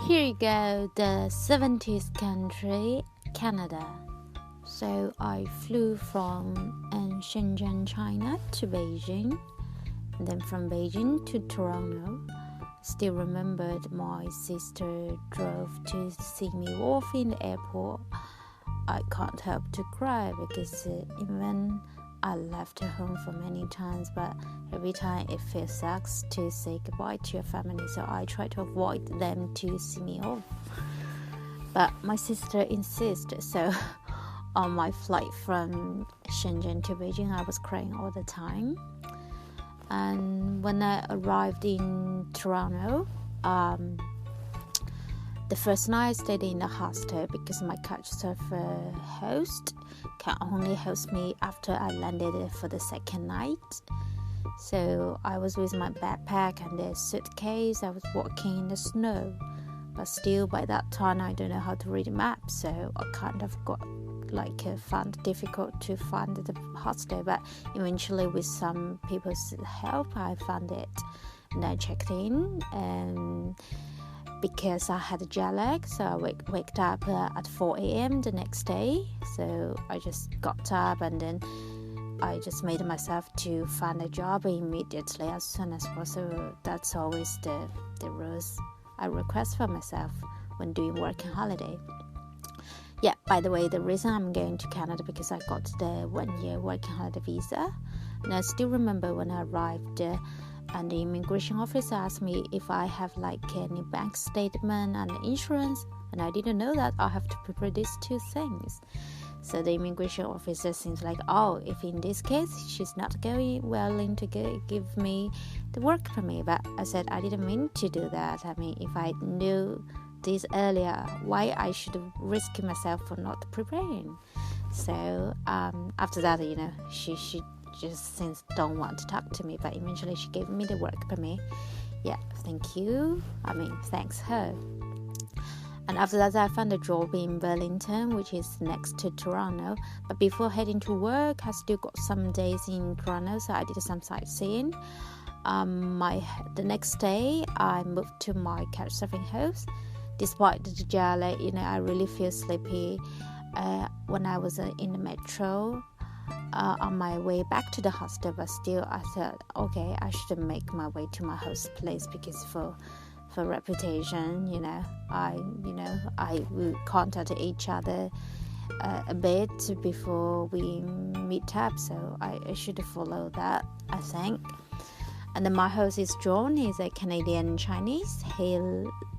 Here you go, the 70th country, Canada. So I flew from Shenzhen, China to Beijing, and then from Beijing to Toronto. Still remembered my sister drove to see me off in the airport. I can't help to cry because even I left her home for many times, but every time it feels sucks to say goodbye to your family, so I try to avoid them to see me off. But my sister insisted, so on my flight from Shenzhen to Beijing, I was crying all the time. And when I arrived in Toronto, the first night I stayed in the hostel because my couchsurfer host can only host me after I landed for the second night. So I was with my backpack and the suitcase. I was walking in the snow, but still by that time I don't know how to read a map, so I kind of got found it difficult to find the hostel, but eventually with some people's help I found it, and I checked in. And because I had a jet lag, so I waked up at 4 a.m. the next day. So I just got up and then I just made myself to find a job immediately as soon as possible. That's always the rules I request for myself when doing working holiday. Yeah, by the way, the reason I'm going to Canada because I got the 1-year working holiday visa. And I still remember when I arrived and the immigration officer asked me if I have any bank statement and insurance, and I didn't know that I have to prepare these two things. So the immigration officer seems if in this case she's not willing to give me the work permit. But I said I didn't mean to do that. I mean, if I knew this earlier, why I should risk myself for not preparing? So after that, she just since don't want to talk to me, but eventually she gave me the work permit. Yeah, thank you. Thanks her. And after that, I found a job in Burlington, which is next to Toronto. But before heading to work, I still got some days in Toronto, so I did some sightseeing. The next day, I moved to my couchsurfing house. Despite the jet lag, I really feel sleepy. When I was in the metro, on my way back to the hostel, but still I thought, okay, I should make my way to my host place because for reputation, I will contact each other a bit before we meet up, so I should follow that, I think. And then my host is John. He's a Canadian Chinese. He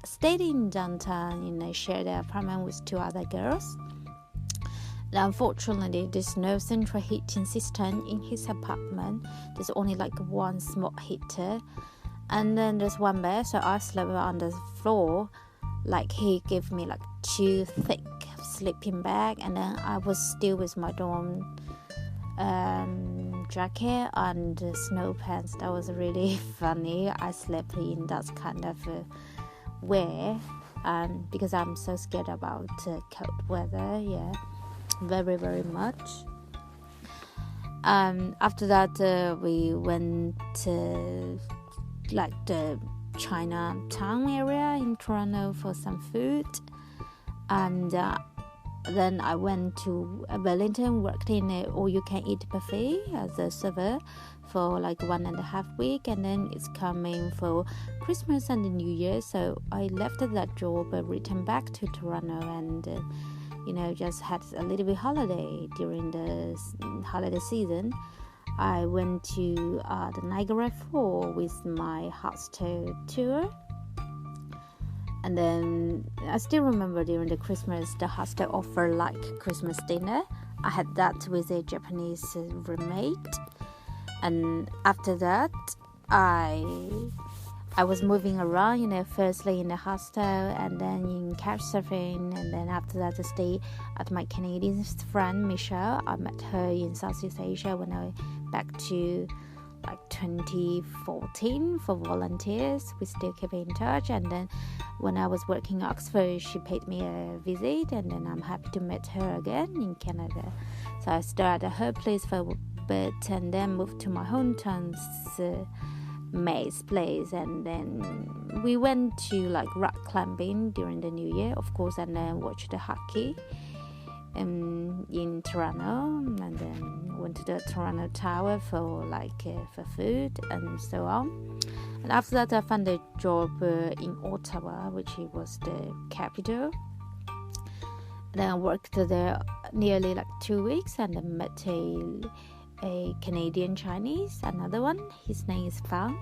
stayed in downtown, shared an apartment with 2 other girls. Unfortunately, there's no central heating system in his apartment. There's only one small heater, and then there's one bed, so I slept on the floor. He gave me 2 thick sleeping bag, and then I was still with my dorm jacket and snow pants. That was really funny. I slept in that kind of wear because I'm so scared about cold weather. Yeah, very, very much. After that, we went to the Chinatown area in Toronto for some food, and then I went to Burlington, worked in an all-you-can-eat buffet as a server for 1.5 weeks, and then it's coming for Christmas and the New Year, so I left that job, returned back to Toronto, and just had a little bit holiday during the holiday season. I went to the Niagara Falls with my hostel tour. And then I still remember during the Christmas, the hostel offered Christmas dinner. I had that with a Japanese roommate. And after that, I was moving around, firstly in the hostel and then in couchsurfing, and then after that I stayed at my Canadian friend Michelle. I met her in Southeast Asia when I back to 2014 for volunteers. We still keep in touch, and then when I was working in Oxford, she paid me a visit, and then I'm happy to meet her again in Canada. So I stayed at her place for a bit and then moved to my hometown mate's place, and then we went to like rock climbing during the New Year, of course, and then watched the hockey in Toronto, and then went to the Toronto Tower for food and so on. And after that, I found a job in Ottawa, which was the capital. Then I worked there nearly 2 weeks, and I met a Canadian Chinese, another one. His name is Fan.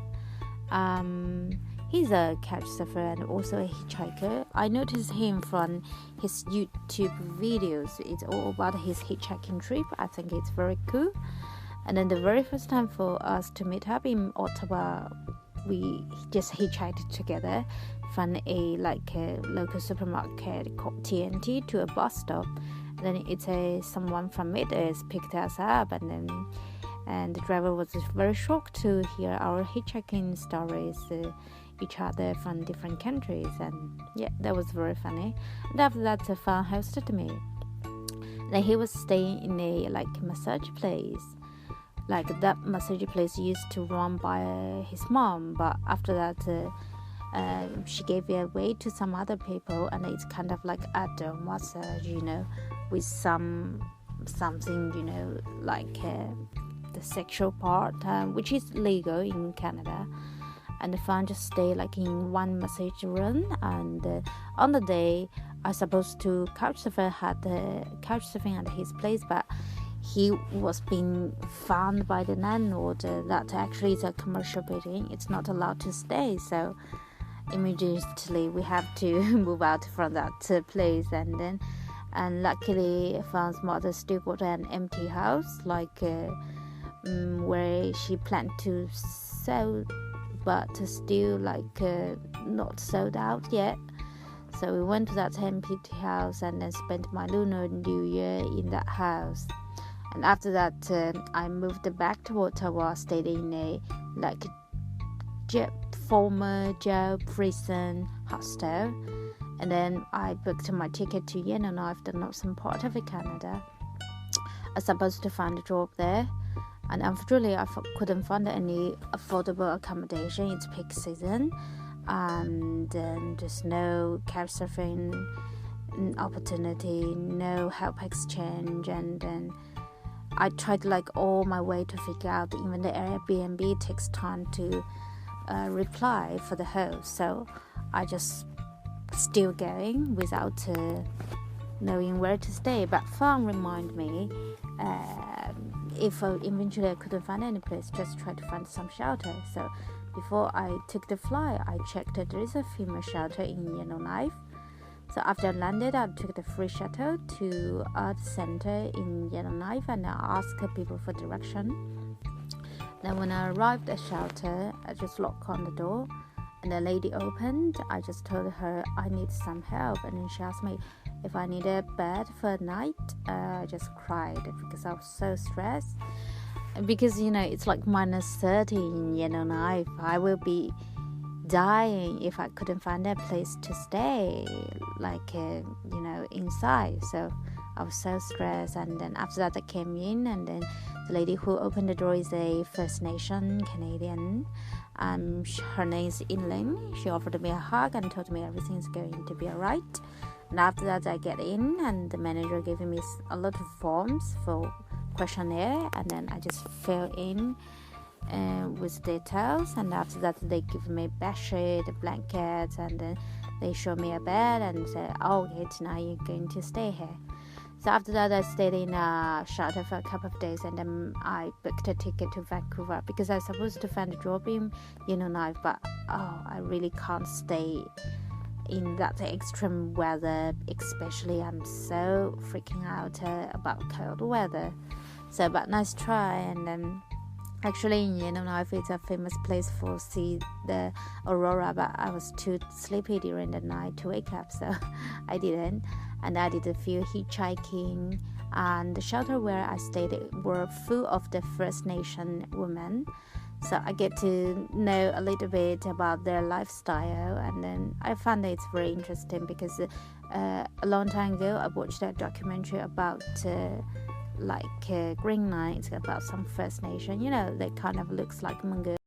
He's a couch surfer and also a hitchhiker. I noticed him from his YouTube videos. It's all about his hitchhiking trip. I think it's very cool. And then the very first time for us to meet up in Ottawa, we just hitchhiked together from a local supermarket called TNT to a bus stop. Then someone from it picked us up, and the driver was very shocked to hear our hitchhiking stories, each other from different countries, and yeah, that was very funny. And after that, Fan hosted me. Then he was staying in a massage place. That massage place used to run by his mom, but after that she gave it away to some other people, and it's kind of like adult massage, with something, the sexual part, which is legal in Canada. And the Fan just stayed in one massage room, and on the day I supposed to had couch surfing at his place, but he was being found by the landlord that actually is a commercial building. It's not allowed to stay, so immediately we have to move out from that place. And luckily Fan's mother still got an empty house, where she planned to sell, but still not sold out yet. So we went to that empty house and then spent my Lunar New Year in that house. And after that, I moved back to Ottawa, stayed in a former jail prison hostel, and then I booked my ticket to Yellowknife, the northern part of Canada. I was supposed to find a job there, and unfortunately I couldn't find any affordable accommodation. It's peak season, and there's no couch surfing opportunity, no help exchange, and then I tried all my way to figure out. Even the Airbnb takes time to reply for the host, so I just still going without knowing where to stay. But Fan reminded me, if eventually I couldn't find any place, just try to find some shelter. So before I took the flight, I checked that there is a female shelter in Yellowknife. So after I landed, I took the free shuttle to Art Center in Yellowknife, and I asked people for direction. Then when I arrived at the shelter, I just knocked on the door, and the lady opened. I just told her I need some help, and then she asked me if I need a bed for a night. I just cried because I was so stressed. Because it's minus 30 in Yellowknife. I will be dying if I couldn't find a place to stay, inside. So I was so stressed. And then after that, I came in, and then the lady who opened the door is a First Nation Canadian. Her name is Inlin. She offered me a hug and told me everything's going to be alright. And after that, I get in, and the manager gave me a lot of forms for questionnaire, and then I just fill in with details. And after that, they give me bed sheet, blankets, and then they show me a bed and say, okay, tonight you're going to stay here. So after that, I stayed in a shelter for a couple of days, and then I booked a ticket to Vancouver because I was supposed to find a job in Yellowknife, but I really can't stay in that extreme weather, especially I'm so freaking out about cold weather. So but nice try. And then actually in Yellowknife, it's a famous place for see the aurora, but I was too sleepy during the night to wake up, so I didn't. And I did a few hitchhiking, and the shelter where I stayed were full of the First Nation women. So I get to know a little bit about their lifestyle, and then I found it's very interesting because a long time ago I watched a documentary about Green Knights, about some First Nation. They kind of looks like mongoose.